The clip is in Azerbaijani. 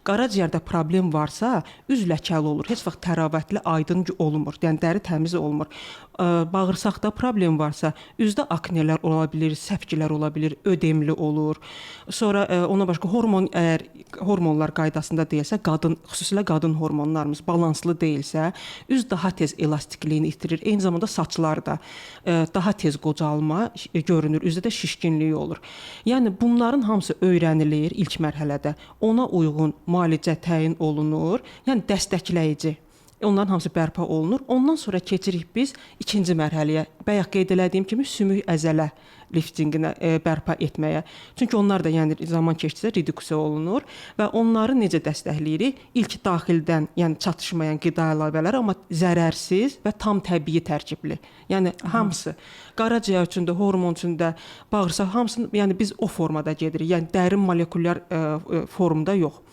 Qaraciyərdə problem varsa, üz ləkəli olur. Heç vaxt təravətli, aydın olmur. Yəni dəri təmiz olmur. Bağırsaqda problem varsa, üzdə aknelər ola bilər, səpgilər ola bilər, ödemli olur. Sonra ona başqa əgər hormonlar qaydasında deyilsə, xüsusilə qadın hormonlarımız balanslı deyilsə, üz daha tez elastikliyini itirir. Eyni zamanda saçlar da daha tez qocalma görünür, üzdə də şişkinlik olur. Yəni bunların hamısı öyrənilir ilk mərhələdə. Ona uyğun müalicə təyin olunur. Yəni dəstəkləyici. Onların hamısı bərpa olunur. Ondan sonra keçirik biz ikinci mərhələyə. Bayaq qeyd elədiyim kimi sümük əzələ liftinqinə bərpa etməyə. Çünki onlar da yəni zaman keçdikcə reduksiya olunur və onları necə dəstəkləyirik? İlk daxildən, yəni çatışmayan qida əlavələri, amma zərərsiz və tam təbii tərkibli. Yəni hamısı qaraciyər üçün də, hormon üçün də, bağırsaq hamısını, yəni biz o formada gedirik. Yəni dərin molekulyar formda yox.